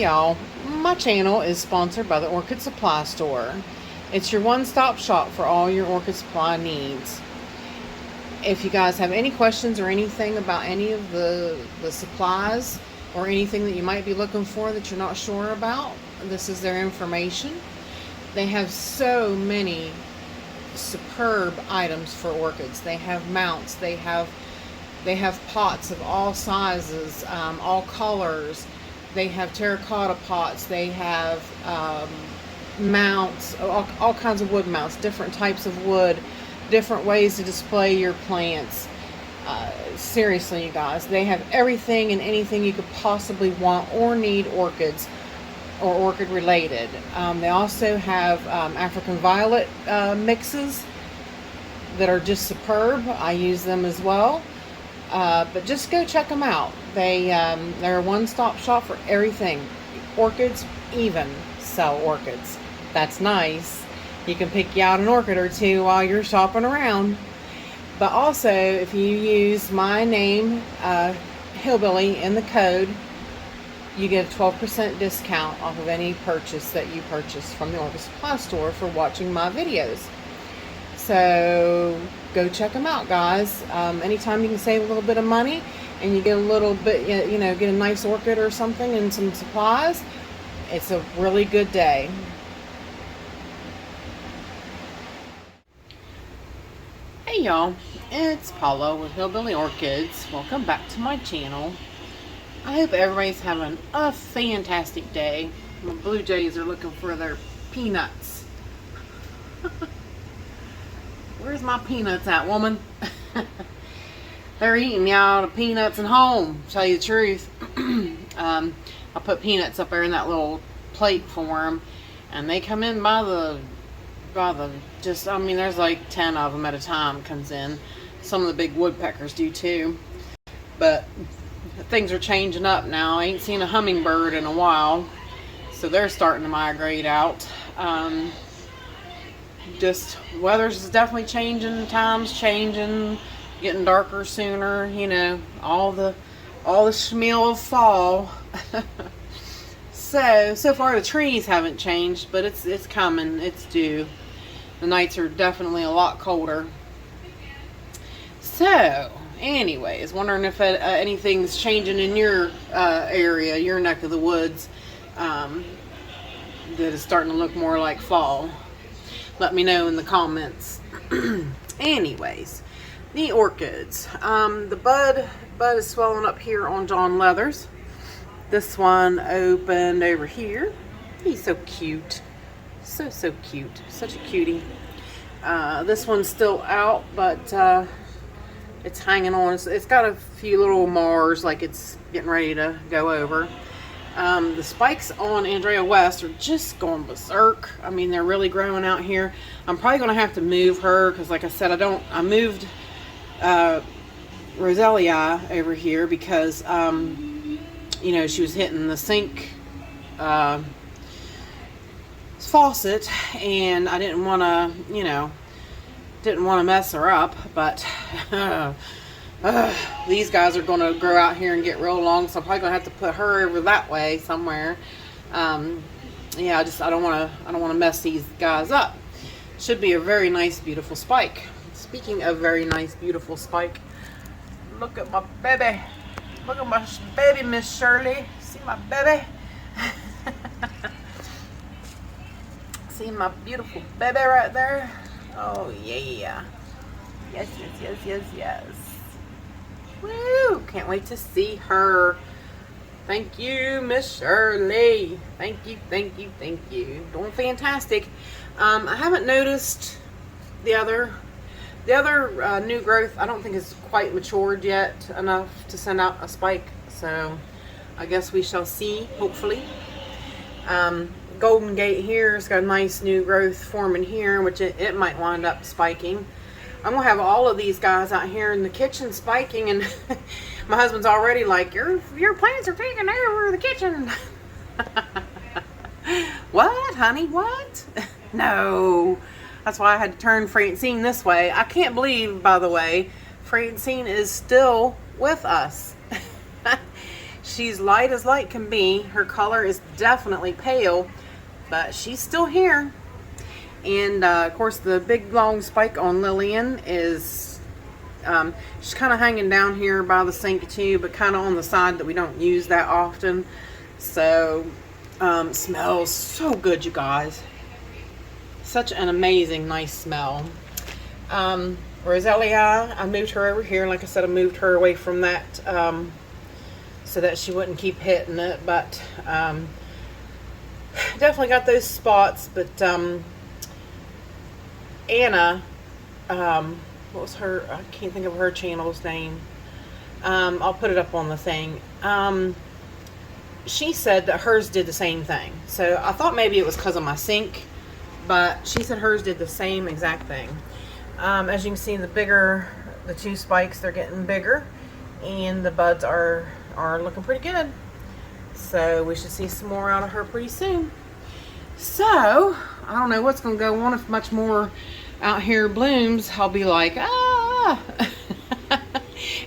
y'all, my channel is sponsored by the Orchid Supply Store. It's your one-stop shop for all your orchid supply needs. If you guys have any questions or anything about any of the supplies or anything that you might be looking for that you're not sure about, this is their information. They have so many superb items for orchids. They have mounts, they have pots of all sizes, all colors. They have terracotta pots, they have mounts, all kinds of wood mounts, different types of wood, different ways to display your plants. Seriously, you guys, they have everything and anything you could possibly want or need orchids or orchid related. They also have African violet mixes that are just superb. I use them as well. But just go check them out. They're a one-stop shop for everything. Orchids even sell orchids. That's nice. You can pick you out an orchid or two while you're shopping around. But also, if you use my name, Hillbilly, in the code, you get a 12% discount off of any purchase that you purchase from the Orchid Supply Store for watching my videos. So go check them out, guys. Anytime you can save a little bit of money and you get a little bit, you know, get a nice orchid or something and some supplies, it's a really good day. Hey y'all, it's Paula with Hillbilly Orchids. Welcome back to my channel. I hope everybody's having a fantastic day. My blue jays are looking for their peanuts. Where's my peanuts at, woman? They're eating me out of peanuts and home, to tell you the truth. I put peanuts up there in that little plate for them, and they come in by the just, I mean, there's like 10 of them at a time comes in. Some of the big woodpeckers do too. But things are changing up now. I ain't seen a hummingbird in a while, so they're starting to migrate out. Just weather's definitely changing, times changing, getting darker sooner, you know, all the schmeal of fall. So far the trees haven't changed, but it's coming, it's due. The nights are definitely a lot colder. So anyways, wondering if anything's changing in your area, your neck of the woods, that is starting to look more like fall. Let me know in the comments. Anyways, the orchids. The bud is swelling up here on John Leathers. This one opened over here. He's so cute. So cute. Such a cutie. This one's still out, but it's hanging on. It's got a few little mars, like it's getting ready to go over. The spikes on Andrea West are just going berserk. I mean, they're really growing out here. I'm probably going to have to move her because, like I said, I moved Roselia over here because, you know, she was hitting the sink faucet, and I didn't want to, you know, mess her up, but these guys are going to grow out here and get real long, so I'm probably going to have to put her over that way somewhere. Yeah, I don't want to mess these guys up. Should be a very nice, beautiful spike. Speaking of very nice, beautiful spike, look at my baby. Look at my baby, Miss Shirley. See my baby? See my beautiful baby right there? Oh yeah. Yes. Woo! Can't wait to see her. Thank you, Miss Shirley. Thank you. Doing fantastic. I haven't noticed the other new growth. I don't think it's quite matured yet enough to send out a spike. So I guess we shall see, hopefully. Golden Gate here has got a nice new growth forming here, which it might wind up spiking. I'm gonna have all of these guys out here in the kitchen spiking, and my husband's already like, your plants are taking over the kitchen. What, honey? What? No. That's why I had to turn Francine this way. I can't believe, by the way, Francine is still with us. She's light as light can be. Her color is definitely pale, but she's still here. And of course, the big long spike on Lillian is she's kind of hanging down here by the sink too, but kind of on the side that we don't use that often. So smells so good, you guys. Such an amazing, nice smell. Roselia, I moved her over here. Like I said, I moved her away from that so that she wouldn't keep hitting it. But definitely got those spots. But Anna, what was her? I can't think of her channel's name. I'll put it up on the thing. She said that hers did the same thing. So I thought maybe it was because of my sink, but she said hers did the same exact thing. As you can see, the two spikes, they're getting bigger, and the buds are looking pretty good. So we should see some more out of her pretty soon. So I don't know what's going to go on. If much more out here blooms, I'll be like, ah.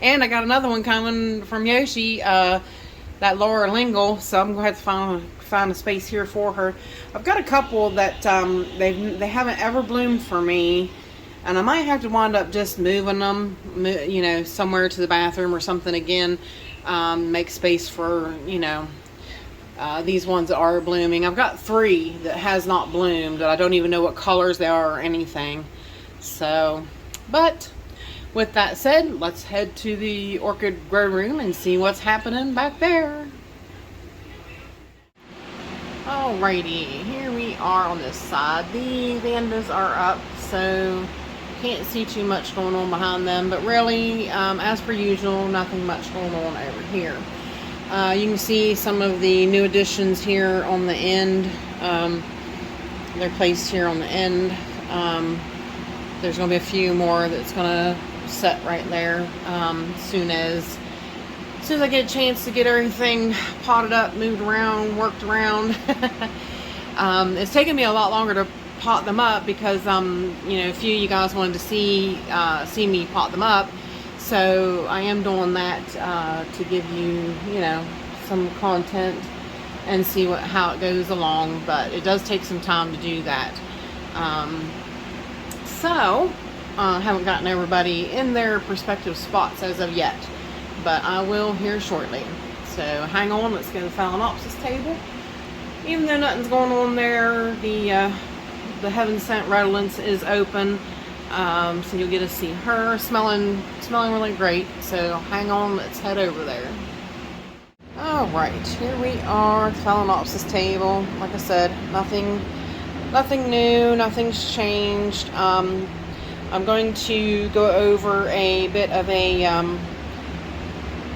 And I got another one coming from Yoshi, that Laura Lingle. So I'm going to have to find a space here for her. I've got a couple that they haven't ever bloomed for me. And I might have to wind up just moving them, you know, somewhere to the bathroom or something again. Make space for, you know, these ones that are blooming. I've got 3 that has not bloomed that I don't even know what colors they are or anything. So, but with that said, let's head to the orchid grow room and see what's happening back there. Alrighty, here we are on this side. The Vandas are up, so can't see too much going on behind them, but really, as per usual, nothing much going on over here. You can see some of the new additions here on the end. They're placed here on the end. There's going to be a few more that's going to set right there as soon as I get a chance to get everything potted up, moved around, worked around. It's taken me a lot longer to pot them up because you know, a few of you guys wanted to see me pot them up, so I am doing that to give you, you know, some content and see how it goes along. But it does take some time to do that. So I haven't gotten everybody in their respective spots as of yet, but I will here shortly. So hang on, let's go to the Phalaenopsis table. Even though nothing's going on there, the Heaven Sent Redlands is open, so you'll get to see her smelling really great. So hang on, let's head over there. Alright, here we are, Phalaenopsis table. Like I said, nothing new, nothing's changed. I'm going to go over a bit of a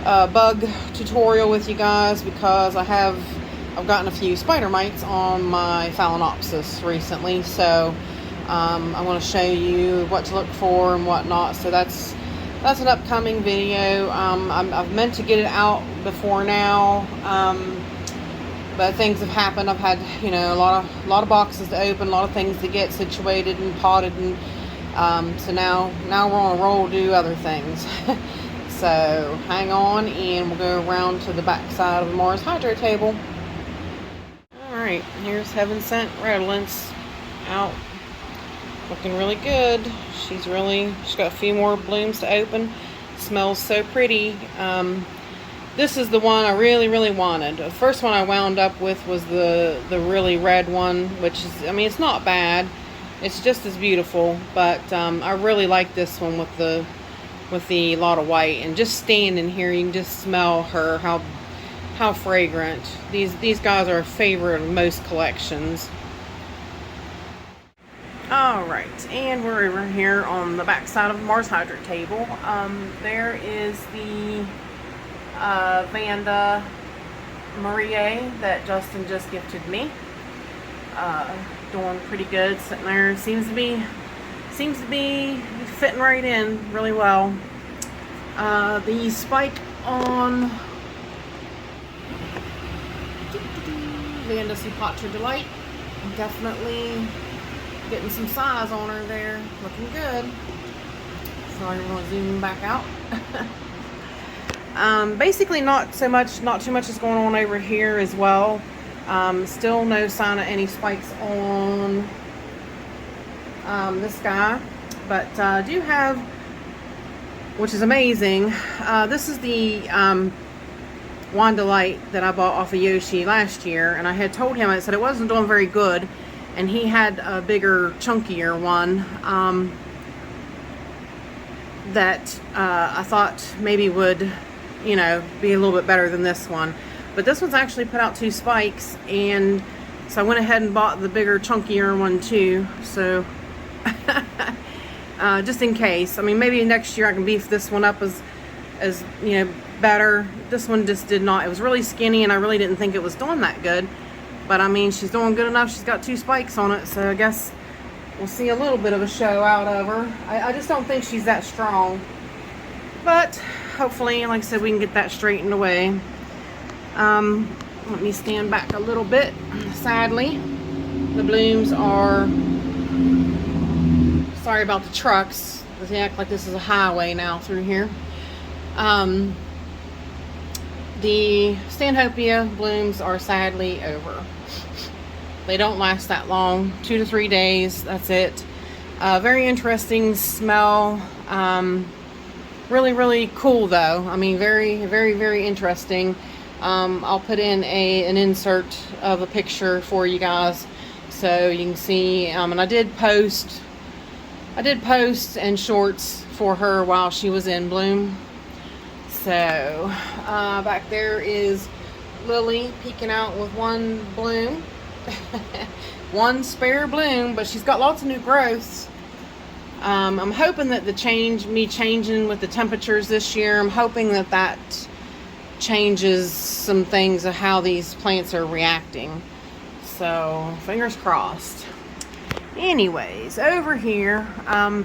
bug tutorial with you guys because I've gotten a few spider mites on my Phalaenopsis recently, so I want to show you what to look for and whatnot. So that's an upcoming video. I've meant to get it out before now, but things have happened. I've had, you know, a lot of boxes to open, a lot of things to get situated and potted, and so now we're on a roll to do other things. So hang on, and we'll go around to the back side of the Mars Hydra table. Alright, here's Heaven Sent Redlands out, looking really good. She's got a few more blooms to open. Smells so pretty. This is the one I really wanted. The first one I wound up with was the really red one, which is, I mean, it's not bad. It's just as beautiful, but I really like this one with the lot of white. And just standing here, you can just smell her, how fragrant. These guys are a favorite of most collections. Alright, and we're over here on the back side of the Mars Hydra table. There is the Vanda Marie that Justin just gifted me. Doing pretty good, sitting there. Seems to be fitting right in really well. The spike on Vanda Supatra Delight, definitely getting some size on her there, looking good. Sorry, we're going to zoom back out. Basically not too much is going on over here as well. Still no sign of any spikes on this guy, but do have, which is amazing. This is the Wanda light that I bought off of Yoshi last year, and I had told him, I said it wasn't doing very good, and he had a bigger, chunkier one that I thought maybe would, you know, be a little bit better than this one. But this one's actually put out 2 spikes, and so I went ahead and bought the bigger, chunkier one too. So just in case. I mean, maybe next year I can beef this one up as you know, better. This one just did not. It was really skinny, and I really didn't think it was doing that good. But I mean, she's doing good enough. She's got 2 spikes on it, so I guess we'll see a little bit of a show out of her. I just don't think she's that strong. But hopefully, like I said, we can get that straightened away. Let me stand back a little bit. Sadly, the blooms are, sorry about the trucks, they act like this is a highway now through here. The Stanhopea blooms are sadly over. They don't last that long, 2 to 3 days, that's it. Very interesting smell. Really cool though. I mean, very interesting. I'll put in an insert of a picture for you guys so you can see. And I did post and shorts for her while she was in bloom. So back there is Lily peeking out with one bloom. One spare bloom, but she's got lots of new growths. I'm hoping that me changing with the temperatures this year, I'm hoping that changes some things of how these plants are reacting. So fingers crossed. Anyways, over here,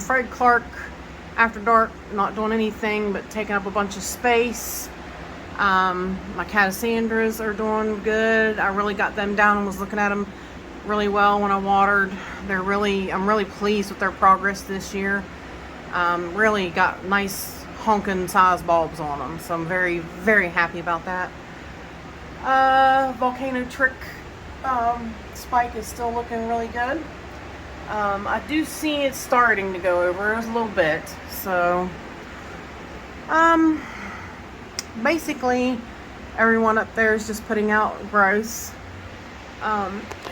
Fred Clark after dark, not doing anything but taking up a bunch of space. My Cattleya are doing good. I really got them down and was looking at them really well when I watered. I'm really pleased with their progress this year. Really got nice honking size bulbs on them, so I'm very happy about that. Volcano Trick spike is still looking really good. I do see it starting to go over a little bit, so basically everyone up there is just putting out growth.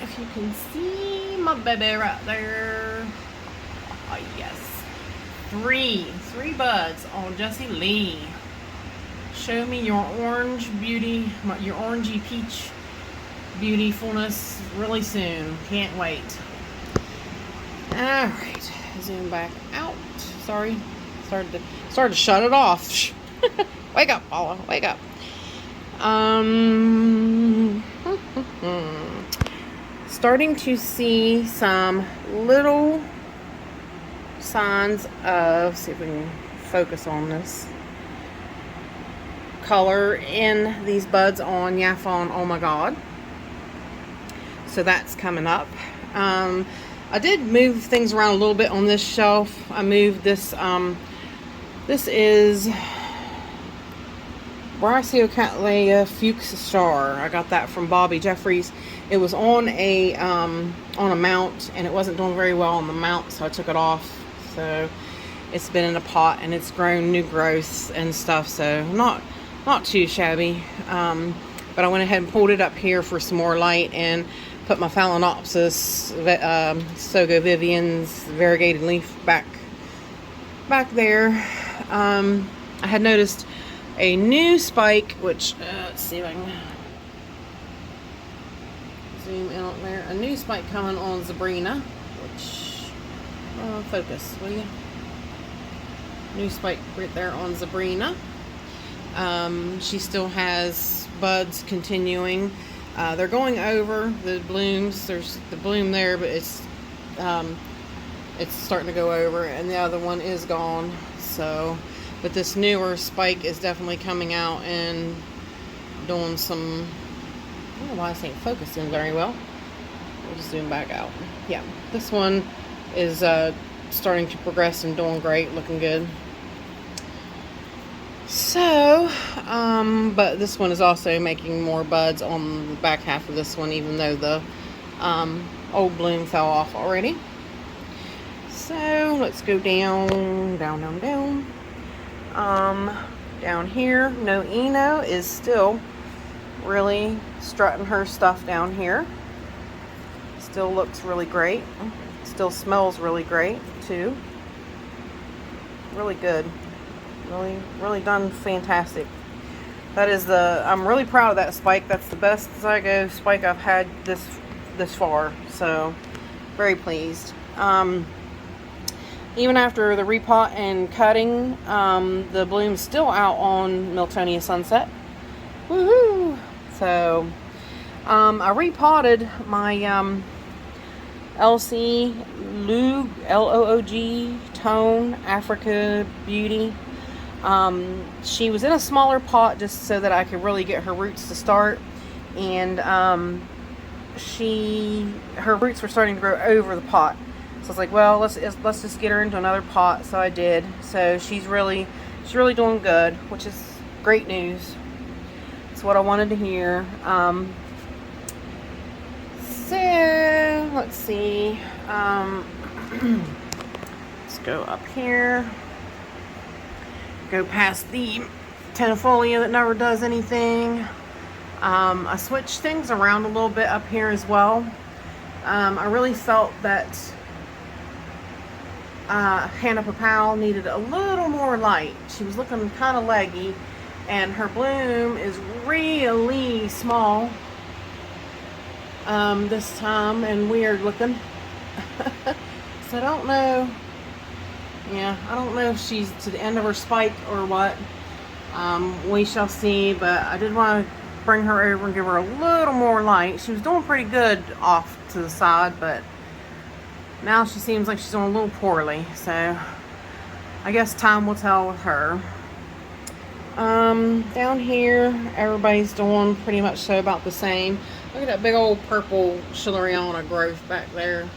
If you can see my baby right there, oh yes, three buds on Jessie Lee. Show me your orange beauty, your orangey peach beautifulness really soon. Can't wait. All right, zoom back out. Sorry, started to shut it off. Wake up, Paula, wake up. Starting to see some little signs of, see if we can focus on this, color in these buds on Yaphon. Oh my god. So that's coming up. I did move things around a little bit on this shelf. I moved this, this is Brasio Cattleya Fuchs Star. I got that from Bobby Jeffries. It was on a mount, and it wasn't doing very well on the mount, so I took it off. So it's been in a pot, and it's grown new growths and stuff, so not too shabby. But I went ahead and pulled it up here for some more light and put my Phalaenopsis Sogo Vivian's variegated leaf back there. I had noticed a new spike, which let's see if I can zoom in on there. A new spike coming on Sabrina, which focus, will you? New spike right there on Sabrina. She still has buds continuing. They're going over the blooms. There's the bloom there, but it's starting to go over, and the other one is gone. So, but this newer spike is definitely coming out and doing some, I don't know why I ain't focusing very well. We'll just zoom back out. Yeah, this one is starting to progress and doing great, looking good. So, but this one is also making more buds on the back half of this one, even though the old bloom fell off already. So let's go down. Down here, No Eno is still really strutting her stuff down here. Still looks really great. Still smells really great too. Really good. Really done fantastic. That is I'm really proud of that spike. That's the best Zygo spike I've had this far. So very pleased. Even after the repot and cutting, the bloom's still out on Miltonia Sunset. Woohoo! So, I repotted my LC Loog, Loog Tone Africa Beauty. She was in a smaller pot just so that I could really get her roots to start. And her roots were starting to grow over the pot. So I was like, well, let's just get her into another pot. So I did. So she's really doing good, which is great news. It's what I wanted to hear. So let's see. Let's go up here. Go past the Tenifolia that never does anything. I switched things around a little bit up here as well. I really felt that Hannah Papal needed a little more light. She was looking kind of leggy, and her bloom is really small this time and weird looking. So I don't know. Yeah, I don't know if she's to the end of her spike or what. We shall see, but I did want to bring her over and give her a little more light. She was doing pretty good off to the side, but now she seems like she's doing a little poorly. So I guess time will tell with her. Down here, everybody's doing pretty much so about the same. Look at that big old purple Schilleriana growth back there.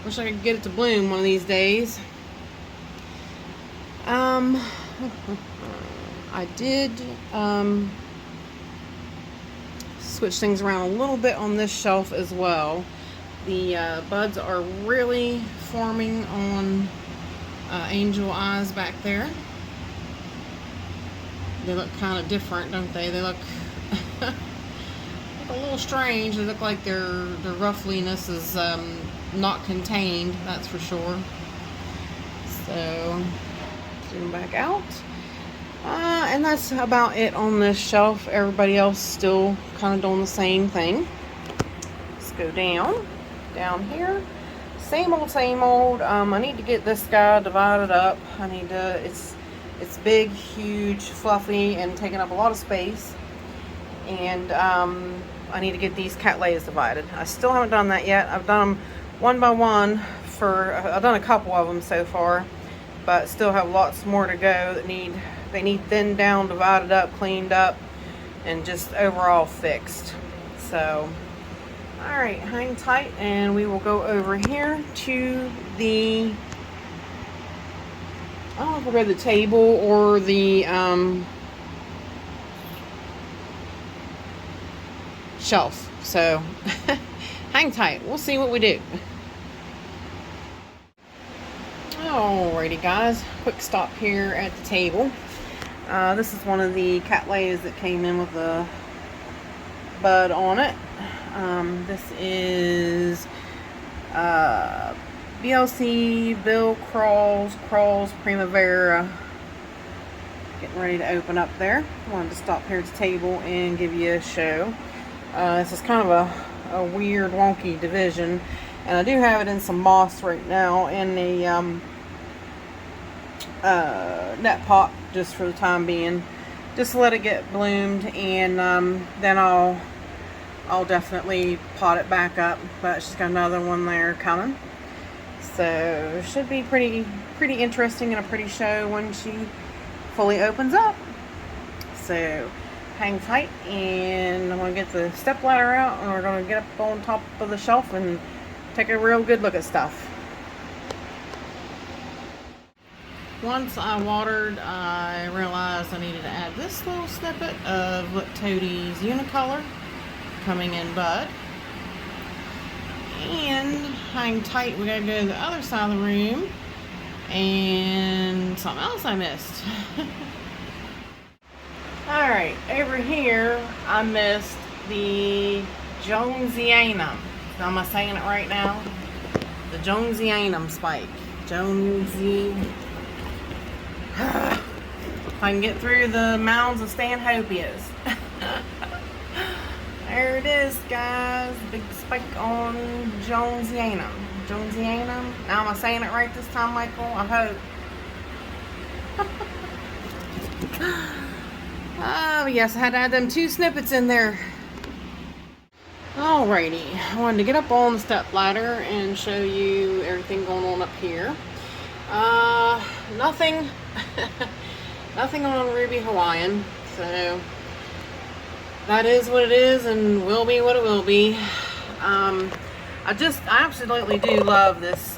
Wish I could get it to bloom one of these days. I did switch things around a little bit on this shelf as well. The buds are really forming on Angel Eyes back there. They look kind of different, don't they? They look a little strange. They look like their roughness is not contained, that's for sure. So zoom back out. And that's about it on this shelf. Everybody else still kind of doing the same thing. Let's go down here. Same old. I need to get this guy divided up. I need to, it's big, huge, fluffy, and taking up a lot of space. And I need to get these Cattleyas divided. I still haven't done that yet. I've done them one by one I've done a couple of them so far, but still have lots more to go that they need thinned down, divided up, cleaned up, and just overall fixed. So, alright, hang tight and we will go over here to the, I don't know if we'll go to the table or the shelf. So, hang tight. We'll see what we do. Alrighty guys, quick stop here at the table. This is one of the Cattleyas that came in with a bud on it. This is BLC Bill Crawls Primavera. Getting ready to open up there. I wanted to stop here at the table and give you a show. This is kind of a weird, wonky division, and I do have it in some moss right now in the net pot just for the time being, just to let it get bloomed, and then I'll definitely pot it back up. But she's got another one there coming, so it should be pretty interesting and a pretty show when she fully opens up. So hang tight, and I'm going to get the step ladder out, and we're going to get up on top of the shelf and take a real good look at stuff. once I watered, I realized I needed to add this little snippet of Look Toadie's Unicolor coming in bud. And hang tight, we gotta go to the other side of the room. And something else I missed. Alright, over here I missed the Jonesiana. Am I saying it right now? The Jonesiana spike. If I can get through the mounds of Stanhopias. There it is, guys. Big spike on Jonesiana. Jonesiana. Now, am I saying it right this time, Michael? I hope. Oh, yes, I had to add them 2 snippets in there. Alrighty, I wanted to get up on the step ladder and show you everything going on up here. Nothing, nothing on Ruby Hawaiian, so that is what it is and will be what it will be. I absolutely do love this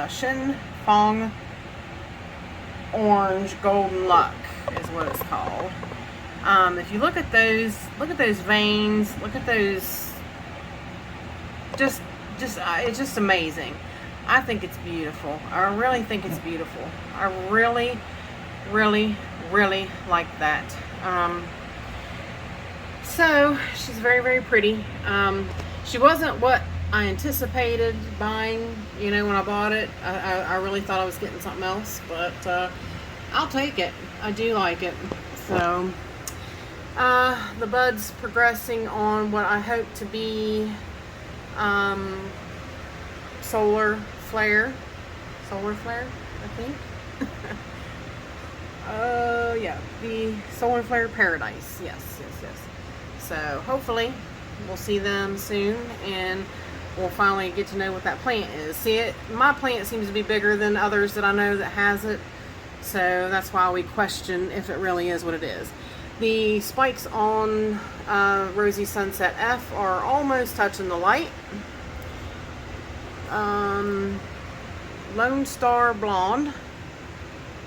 Shin Fong Orange Golden Luck is what it's called. If you look at those veins, look at those, it's just amazing. I think it's beautiful. I really think it's beautiful. I really, really, really like that. So she's very, very pretty. She wasn't what I anticipated buying, you know, when I bought it. I really thought I was getting something else, but I'll take it. I do like it. So the bud's progressing on what I hope to be solar flare, I think. Yeah, the solar flare paradise. Yes. So hopefully we'll see them soon, and we'll finally get to know what that plant is. See, my plant seems to be bigger than others that I know that has it, so that's why we question if it really is what it is. The spikes on Rosy Sunset F are almost touching the light. Lone Star Blonde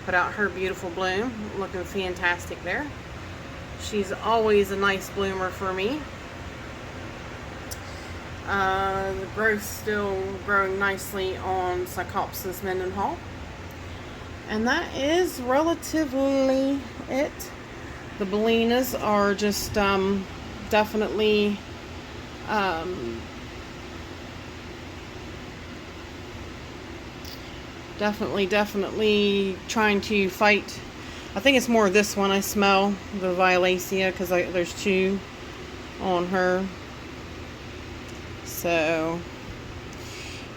put out her beautiful bloom, looking fantastic there. She's always a nice bloomer for me. The growth's still growing nicely on Psychopsis Mendenhall. And that is relatively it. The Bellinas are just definitely definitely trying to fight. I think it's more this one I smell, the Violacea, because there's 2 on her. So,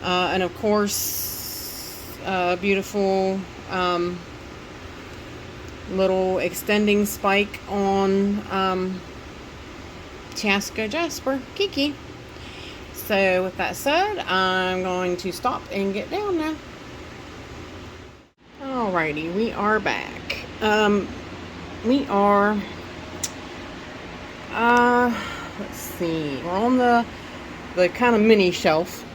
and of course, beautiful little extending spike on Chaska Jasper Kiki. So with that said, I'm going to stop and get down now. Alrighty, we are back. We are let's see, we're on the kind of mini shelf.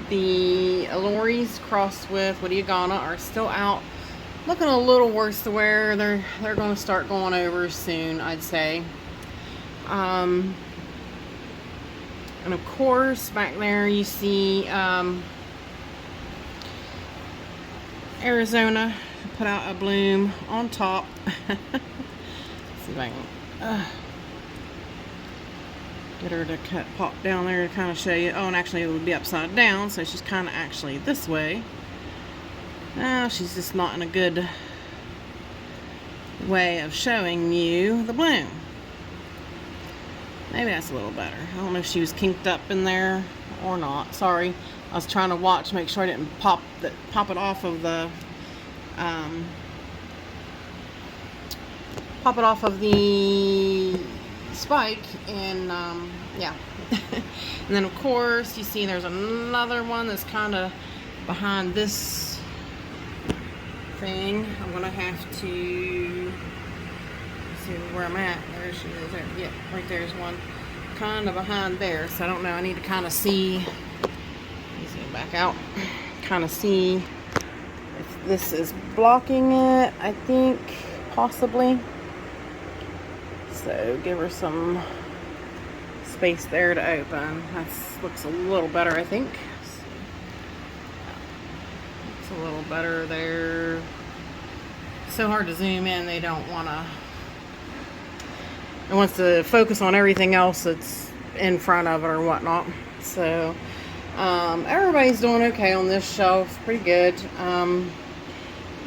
The Aloris crossed with Wadiagana are still out, looking a little worse to wear. They're going to start going over soon, I'd say. And of course, back there you see Arizona put out a bloom on top. Let's see if I can get her to pop down there to kind of show you. Oh, and actually it would be upside down, so she's kind of actually this way. She's just not in a good way of showing you the bloom. Maybe that's a little better. I don't know if she was kinked up in there or not. Sorry, I was trying to watch, make sure I didn't pop it off of the spike, and yeah. And then of course you see there's another one that's kind of behind this thing. I'm gonna have to see where I'm at. There she is. There, yeah, right there's one kind of behind there. So I don't know. I need to kind of see. Let me see if back out, kind of see if this is blocking it, I think, possibly. So give her some space there to open. That looks a little better, I think. It's a little better there. So hard to zoom in, they don't want to. It wants to focus on everything else that's in front of it or whatnot. So everybody's doing okay on this shelf, pretty good.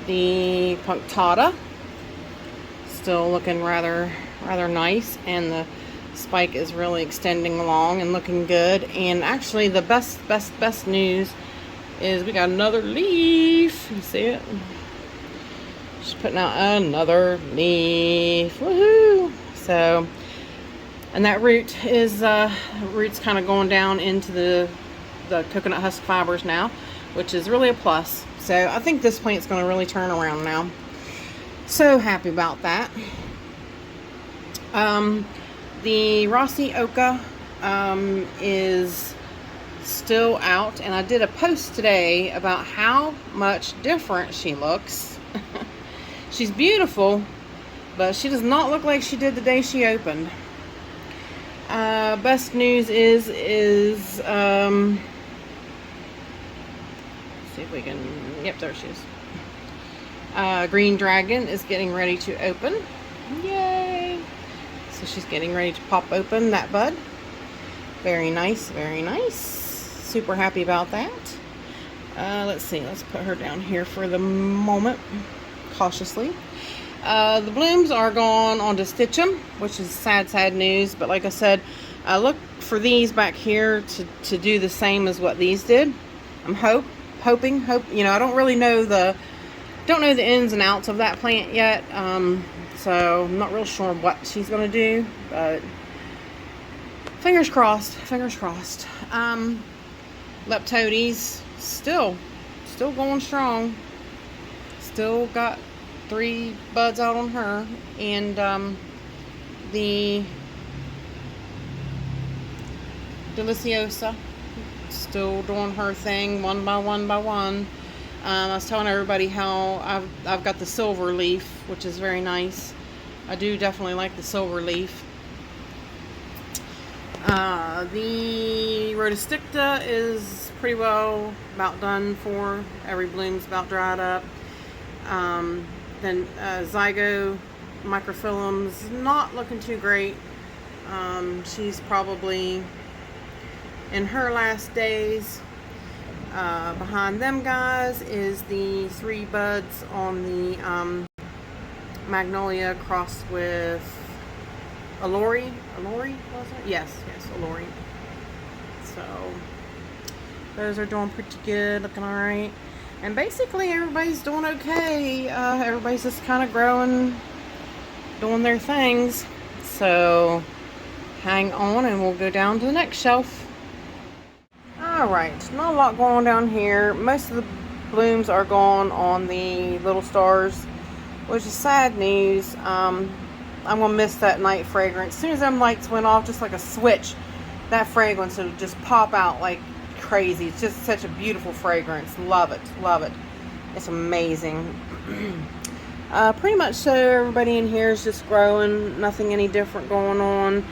The punctata still looking rather nice, and the spike is really extending along and looking good. And actually the best news is we got another leaf. You see it? She's putting out another leaf. Woohoo! So, and that root is root's kind of going down into the coconut husk fibers now, which is really a plus. So I think this plant's going to really turn around now. So happy about that. The Rossi Oka is still out, and I did a post today about how much different she looks. She's beautiful, but she does not look like she did the day she opened. Best news is let's see if we can, yep, there she is. Green Dragon is getting ready to open. Yay! So she's getting ready to pop open that bud. Very nice, very nice. Super happy about that. Let's see, let's put her down here for the moment, cautiously. The blooms are gone on to stitch them, which is sad news. But like I said, look for these back here to do the same as what these did. I'm hoping, you know, I don't really know the ins and outs of that plant yet. So I'm not real sure what she's gonna do, but fingers crossed, fingers crossed. Leptodes still going strong. Still got 3 buds out on her, and the Deliciosa still doing her thing, one by one. I was telling everybody how I've got the silver leaf, which is very nice. I do definitely like the silver leaf. The Rhodosticta is pretty well about done for. Every bloom's about dried up. Then Zygo microphyllum's not looking too great. She's probably in her last days. Behind them guys is the 3 buds on the Magnolia crossed with Allori. Was it? Yes, Allori. So those are doing pretty good, looking alright. And basically everybody's doing okay. Everybody's just kind of growing, doing their things. So hang on and we'll go down to the next shelf. Alright, not a lot going on down here. Most of the blooms are gone on the little stars, which is sad news. I'm going to miss that night fragrance. As soon as them lights went off, just like a switch, that fragrance would just pop out like crazy. It's just such a beautiful fragrance. Love it, love it. It's amazing. Pretty much so everybody in here is just growing. Nothing any different going on.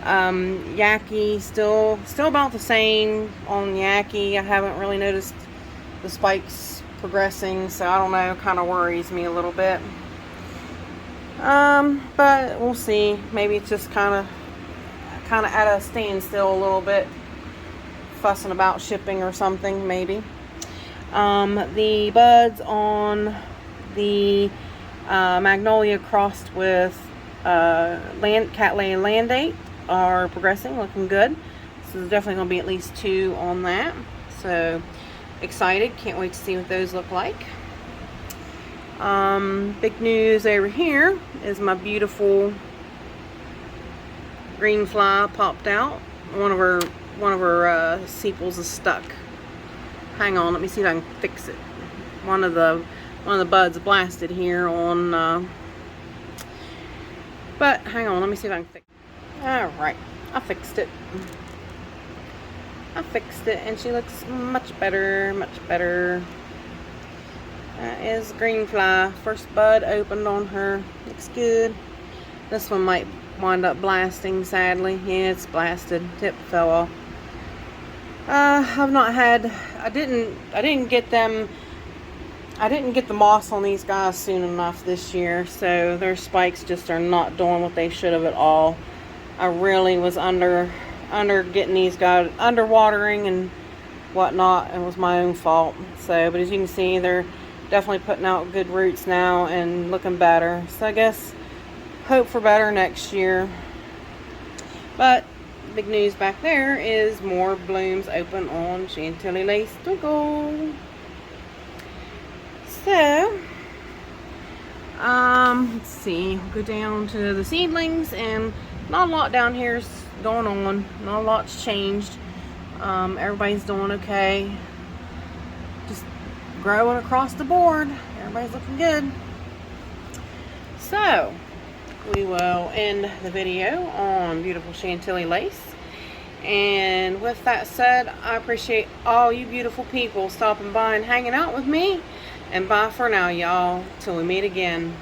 Yaki still about the same on Yaki. I haven't really noticed the spikes progressing, so I don't know, kind of worries me a little bit. But we'll see. Maybe it's just kind of at a standstill a little bit, fussing about shipping or something, maybe. The buds on the Magnolia crossed with Cattleya and Landate are progressing, looking good. So there's definitely going to be at least 2 on that. So excited, can't wait to see what those look like. Big news over here is my beautiful green fly popped out. One of her sepals is stuck. Hang on, let me see if I can fix it. One of the buds blasted here on. But hang on, let me see if I can fix it. All right, I fixed it. I fixed it and she looks much better, much better. That is green fly. First bud opened on her. Looks good. This one might wind up blasting, sadly. Yeah, it's blasted. Tip fell off. I've not had, I didn't get them, I didn't get the moss on these guys soon enough this year, so their spikes just are not doing what they should have at all. I really was under getting these guys, underwatering and whatnot. It was my own fault. So, but as you can see, they're definitely putting out good roots now and looking better. So I guess hope for better next year. But big news back there is more blooms open on Chantilly Lace Twinkle. So, let's see, we'll go down to the seedlings, and not a lot down here is going on. Not a lot's changed. Everybody's doing okay. Just growing across the board. Everybody's looking good. So, we will end the video on beautiful Chantilly lace. And with that said, I appreciate all you beautiful people stopping by and hanging out with me. And bye for now, y'all. Till we meet again.